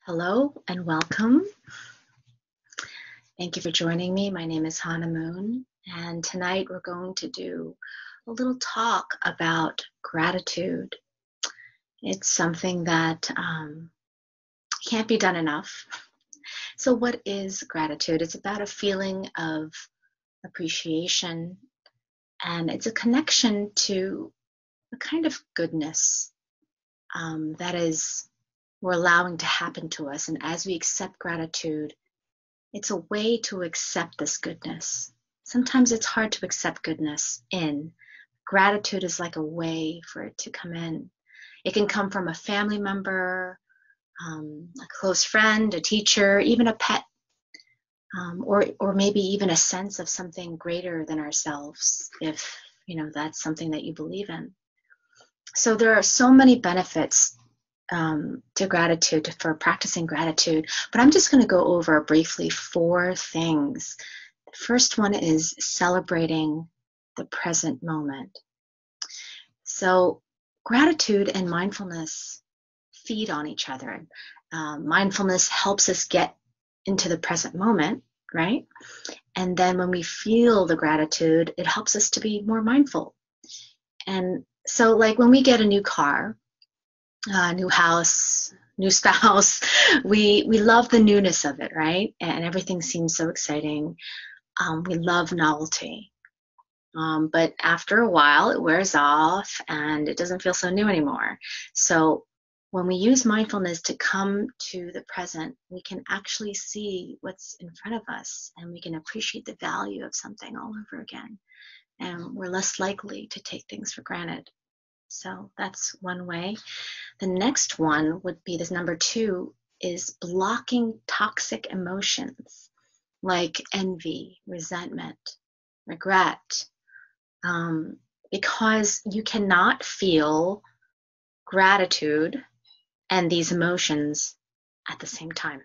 Hello and welcome. Thank you for joining me. My name is Hannah Moon, and tonight we're going to do a little talk about gratitude. It's something that can't be done enough. So what is gratitude? It's about a feeling of appreciation, and it's a connection to a kind of goodness that is we're allowing to happen to us. And as we accept gratitude, it's a way to accept this goodness. Sometimes it's hard to accept goodness in. Gratitude is like a way for it to come in. It can come from a family member, a close friend, a teacher, even a pet, or maybe even a sense of something greater than ourselves, if that's something that you believe in. So there are so many benefits to gratitude, for practicing gratitude, but I'm just going to go over briefly 4 things. The first one is celebrating the present moment. So gratitude and mindfulness feed on each other. Mindfulness helps us get into the present moment, right? And then when we feel the gratitude, it helps us to be more mindful. And so like when we get a new car, new house, new spouse, we love the newness of it, right? And everything seems so exciting. We love novelty. But after a while, it wears off and it doesn't feel so new anymore. So when we use mindfulness to come to the present, we can actually see what's in front of us, and we can appreciate the value of something all over again. And we're less likely to take things for granted. So that's one way. The next one would be, this number 2, is blocking toxic emotions like envy, resentment, regret, because you cannot feel gratitude and these emotions at the same time.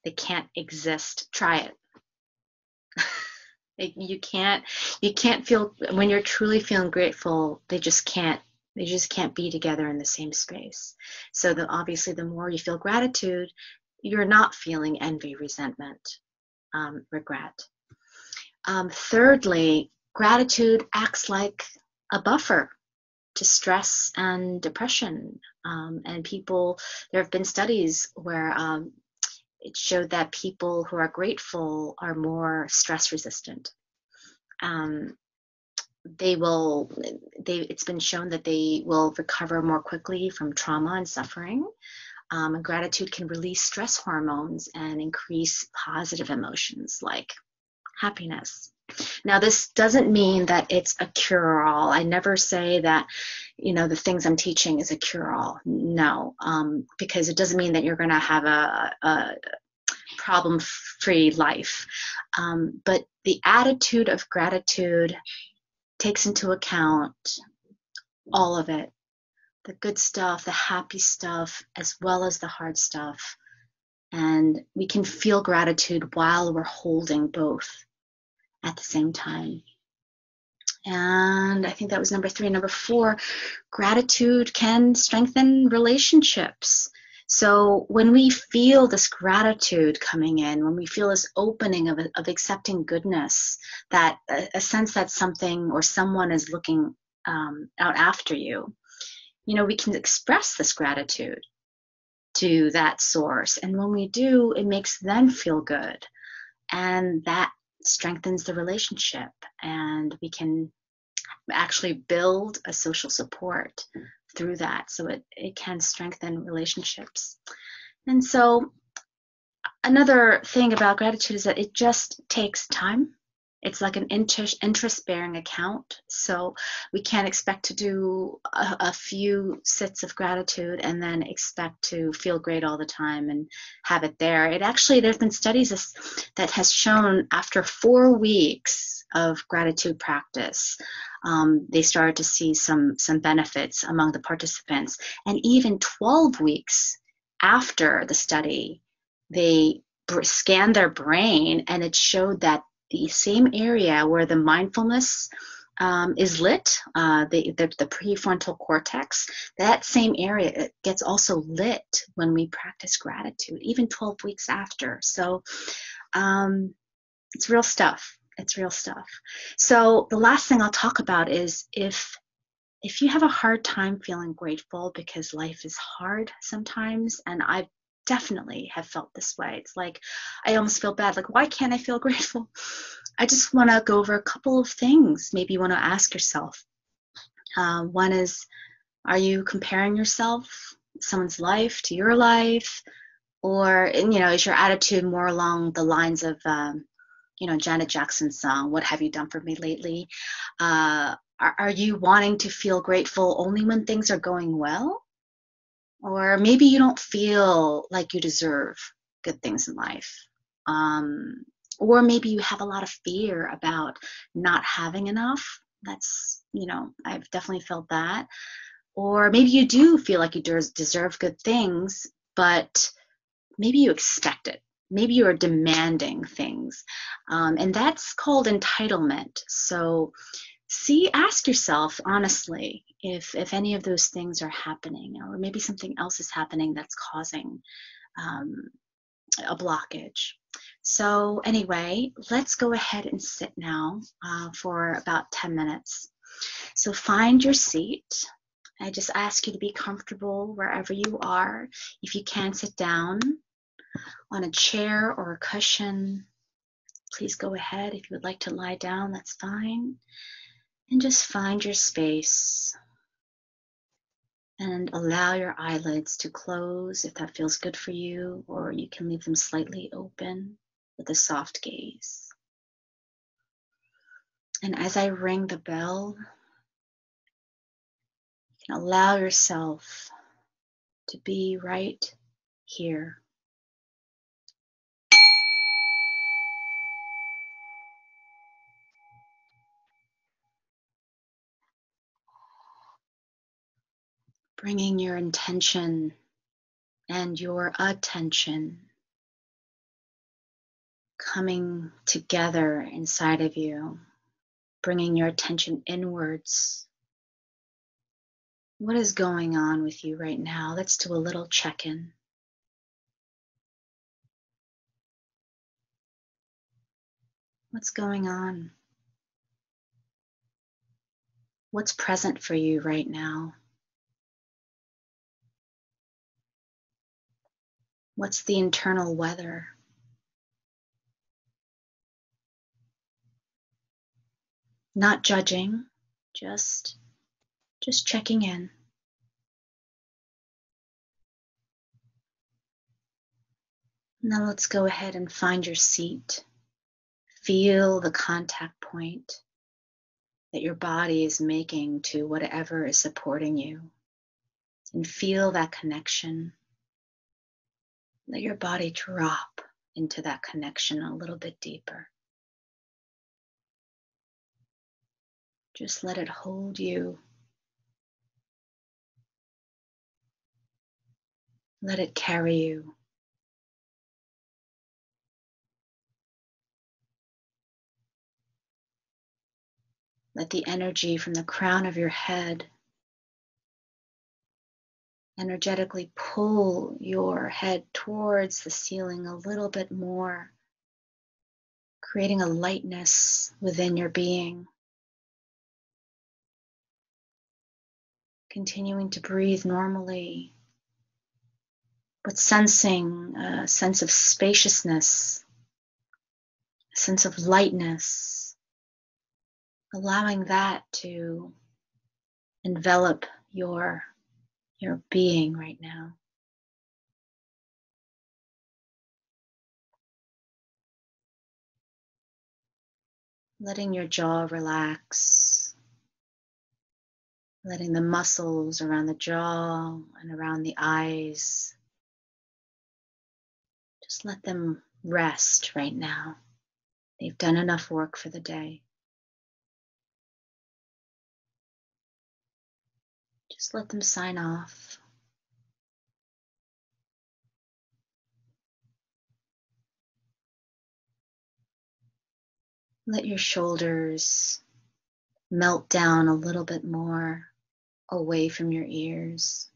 They can't exist. Try it. You can't feel, when you're truly feeling grateful, they just can't be together in the same space. So obviously the more you feel gratitude, you're not feeling envy, resentment, regret. Thirdly, gratitude acts like a buffer to stress and depression. And there have been studies where it showed that people who are grateful are more stress resistant. It's been shown that they will recover more quickly from trauma and suffering. And gratitude can release stress hormones and increase positive emotions like happiness. Now, this doesn't mean that it's a cure-all. I never say that, the things I'm teaching is a cure-all. No, because it doesn't mean that you're going to have a problem-free life. But the attitude of gratitude takes into account all of it, the good stuff, the happy stuff, as well as the hard stuff. And we can feel gratitude while we're holding both at the same time. And I think that was number 3. Number 4, gratitude can strengthen relationships. So when we feel this gratitude coming in, when we feel this opening of accepting goodness, that a sense that something or someone is looking out after you, we can express this gratitude to that source. And when we do, it makes them feel good. And that strengthens the relationship. And we can actually build a social support through that. So it can strengthen relationships. And so another thing about gratitude is that it just takes time. It's like an interest-bearing account. So we can't expect to do a few sits of gratitude and then expect to feel great all the time and have it there. There's been studies that has shown after 4 weeks of gratitude practice, they started to see some benefits among the participants. And even 12 weeks after the study, they scanned their brain, and it showed that the same area where the mindfulness is lit, the prefrontal cortex, that same area, it gets also lit when we practice gratitude, even 12 weeks after. So it's real stuff. It's real stuff. So the last thing I'll talk about is if you have a hard time feeling grateful because life is hard sometimes, and I definitely have felt this way. It's like I almost feel bad. Like, why can't I feel grateful? I just want to go over a couple of things. Maybe you want to ask yourself. One is, are you comparing yourself, someone's life to your life? Or, is your attitude more along the lines of, Janet Jackson's song, What Have You Done For Me Lately? Are you wanting to feel grateful only when things are going well? Or maybe you don't feel like you deserve good things in life. Or maybe you have a lot of fear about not having enough. That's, I've definitely felt that. Or maybe you do feel like you deserve good things, but maybe you expect it. Maybe you're demanding things. And that's called entitlement. So ask yourself honestly if any of those things are happening, or maybe something else is happening that's causing a blockage. So anyway, let's go ahead and sit now for about 10 minutes. So find your seat. I just ask you to be comfortable wherever you are. If you can, sit down on a chair or a cushion. Please go ahead. If you would like to lie down, that's fine. And just find your space and allow your eyelids to close if that feels good for you, or you can leave them slightly open with a soft gaze. And as I ring the bell, you can allow yourself to be right here. Bringing your intention and your attention coming together inside of you, bringing your attention inwards. What is going on with you right now? Let's do a little check-in. What's going on? What's present for you right now? What's the internal weather? Not judging, just checking in. Now let's go ahead and find your seat. Feel the contact point that your body is making to whatever is supporting you. And feel that connection. Let your body drop into that connection a little bit deeper. Just let it hold you. Let it carry you. Let the energy from the crown of your head energetically pull your head towards the ceiling a little bit more, creating a lightness within your being. Continuing to breathe normally, but sensing a sense of spaciousness, a sense of lightness, allowing that to envelop your being right now. Letting your jaw relax, letting the muscles around the jaw and around the eyes, just let them rest right now. They've done enough work for the day. Just let them sign off. Let your shoulders melt down a little bit more away from your ears.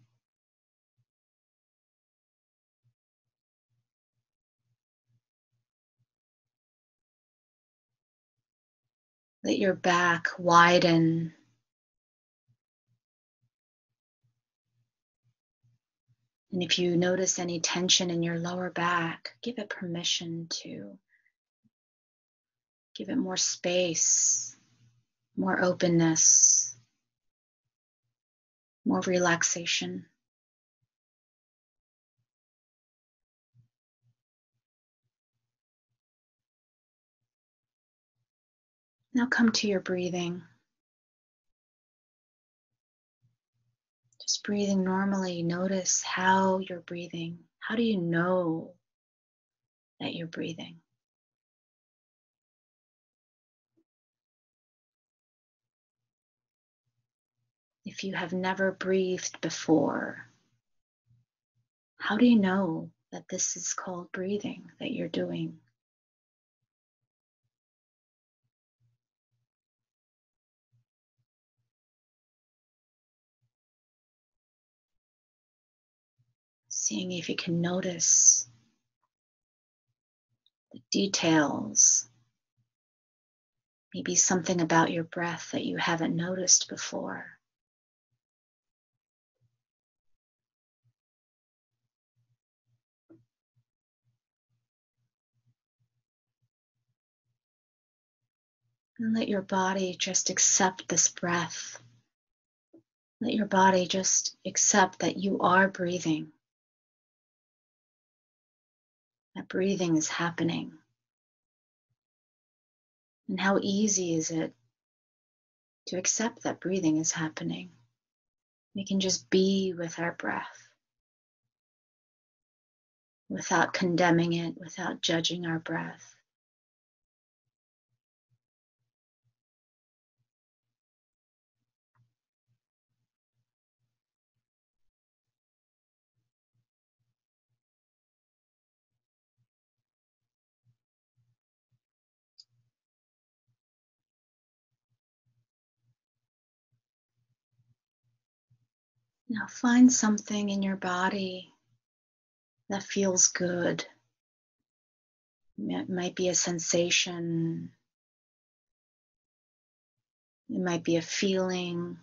Let your back widen. And if you notice any tension in your lower back, give it permission to give it more space, more openness, more relaxation. Now come to your breathing. Just breathing normally. Notice how you're breathing. How do you know that you're breathing? If you have never breathed before, how do you know that this is called breathing that you're doing? Seeing if you can notice the details, maybe something about your breath that you haven't noticed before. And let your body just accept this breath. Let your body just accept that you are breathing, that breathing is happening. And how easy is it to accept that breathing is happening? We can just be with our breath without condemning it, without judging our breath. Now find something in your body that feels good. It might be a sensation, it might be a feeling,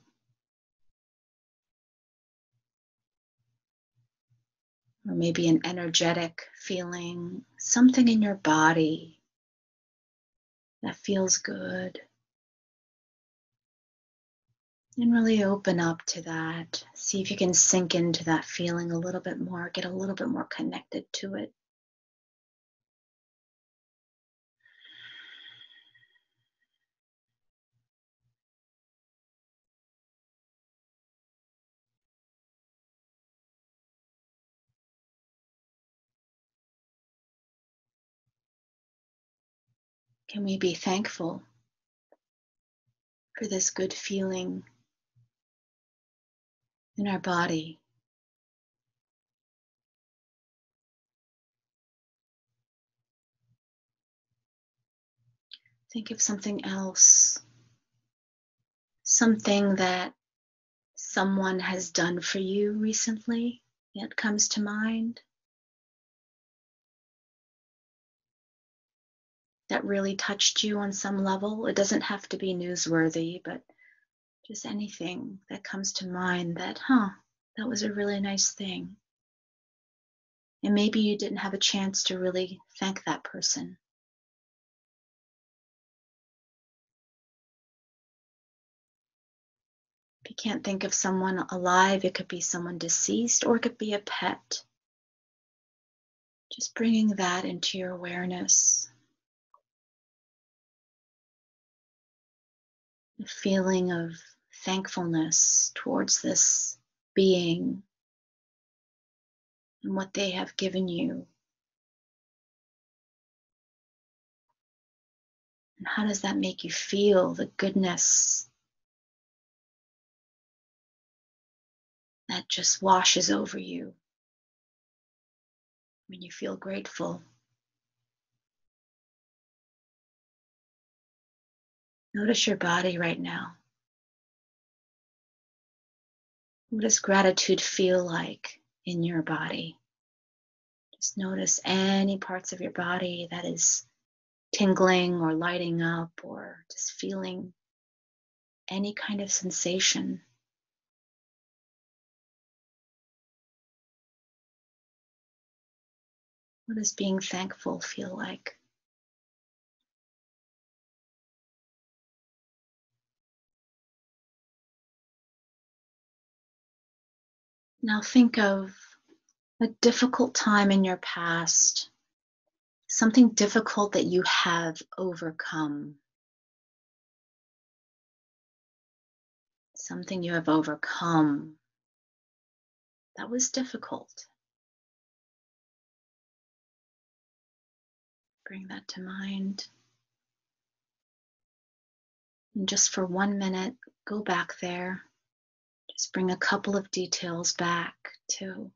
or maybe an energetic feeling, something in your body that feels good. And really open up to that. See if you can sink into that feeling a little bit more, get a little bit more connected to it. Can we be thankful for this good feeling in our body? Think of something else, something that someone has done for you recently that comes to mind that really touched you on some level. It doesn't have to be newsworthy, but just anything that comes to mind that, that was a really nice thing. And maybe you didn't have a chance to really thank that person. If you can't think of someone alive, it could be someone deceased or it could be a pet. Just bringing that into your awareness. A feeling of thankfulness towards this being and what they have given you. And how does that make you feel? The goodness that just washes over you when you feel grateful. Notice your body right now. What does gratitude feel like in your body? Just notice any parts of your body that is tingling or lighting up or just feeling any kind of sensation. What does being thankful feel like? Now think of a difficult time in your past, something difficult that you have overcome, something you have overcome that was difficult. Bring that to mind. And just for 1 minute, go back there. Just bring a couple of details back to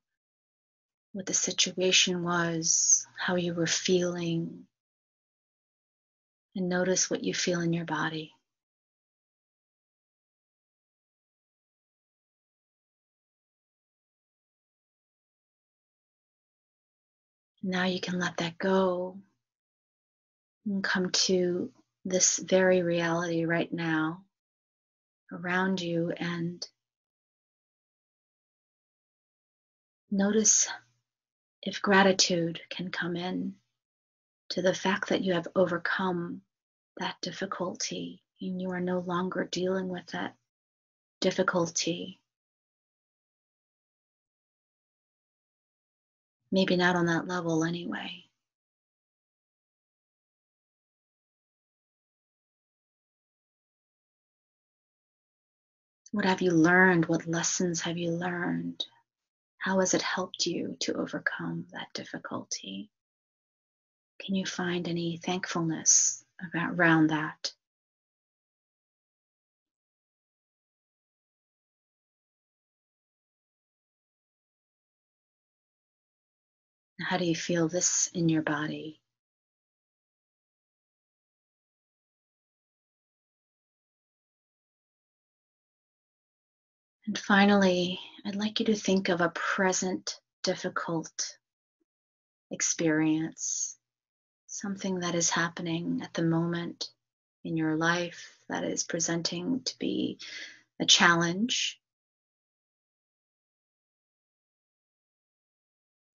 what the situation was, how you were feeling, and notice what you feel in your body. Now you can let that go and come to this very reality right now around you and notice if gratitude can come in to the fact that you have overcome that difficulty and you are no longer dealing with that difficulty. Maybe not on that level anyway. What have you learned? What lessons have you learned? How has it helped you to overcome that difficulty? Can you find any thankfulness around that? How do you feel this in your body? And finally, I'd like you to think of a present difficult experience, something that is happening at the moment in your life that is presenting to be a challenge.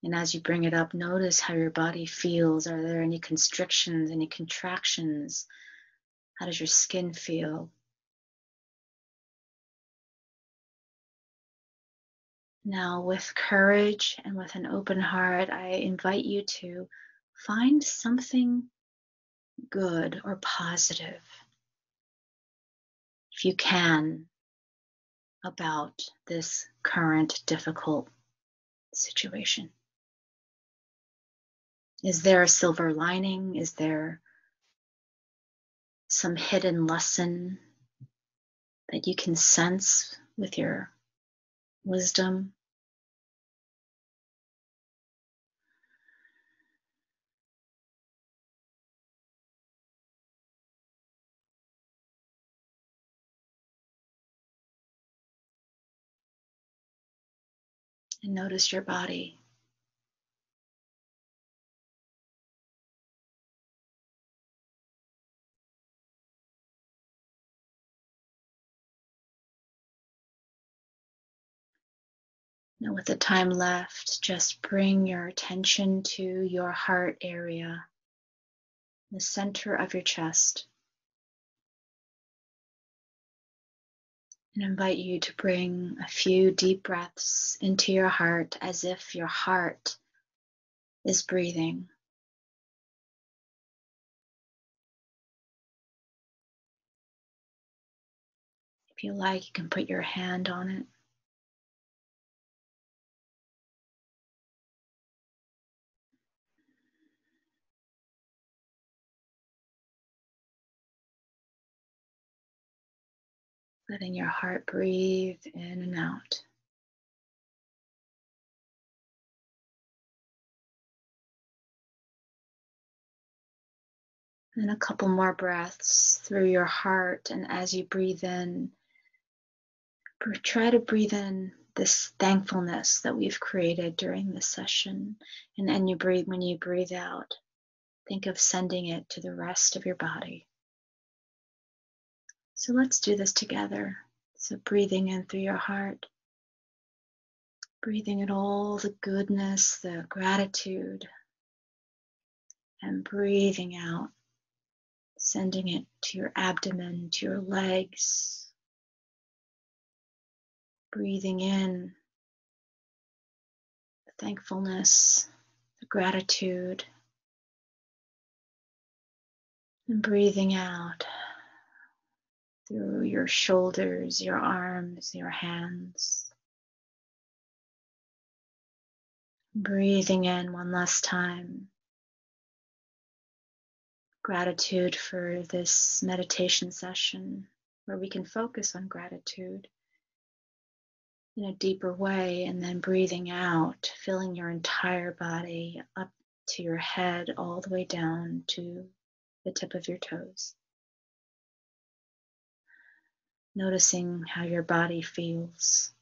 And as you bring it up, notice how your body feels. Are there any constrictions, any contractions? How does your skin feel? Now, with courage and with an open heart, I invite you to find something good or positive, if you can, about this current difficult situation. Is there a silver lining? Is there some hidden lesson that you can sense with your wisdom? And notice your body. And with the time left, just bring your attention to your heart area, the center of your chest. And invite you to bring a few deep breaths into your heart as if your heart is breathing. If you like, you can put your hand on it. Letting your heart breathe in and out. And a couple more breaths through your heart. And as you breathe in, try to breathe in this thankfulness that we've created during this session. And then you breathe, when you breathe out, think of sending it to the rest of your body. So let's do this together. So breathing in through your heart, breathing in all the goodness, the gratitude, and breathing out, sending it to your abdomen, to your legs. Breathing in the thankfulness, the gratitude, and breathing out through your shoulders, your arms, your hands. Breathing in one last time. Gratitude for this meditation session where we can focus on gratitude in a deeper way, and then breathing out, filling your entire body up to your head, all the way down to the tip of your toes. Noticing how your body feels.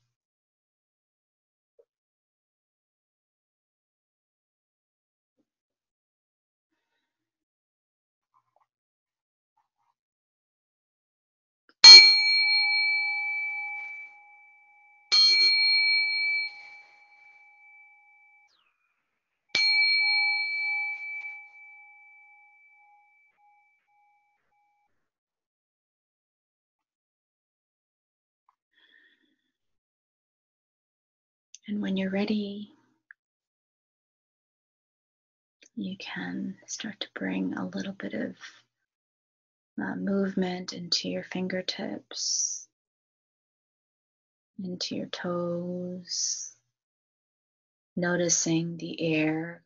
And when you're ready, you can start to bring a little bit of movement into your fingertips, into your toes, noticing the air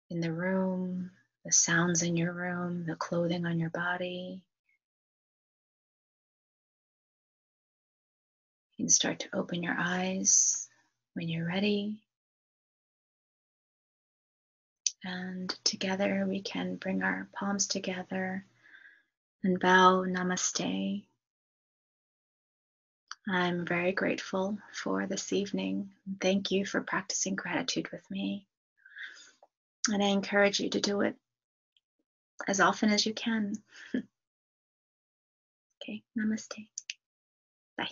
in the room, the sounds in your room, the clothing on your body. You can start to open your eyes when you're ready. And together we can bring our palms together and bow namaste. I'm very grateful for this evening. Thank you for practicing gratitude with me. And I encourage you to do it as often as you can. Okay, namaste. Bye.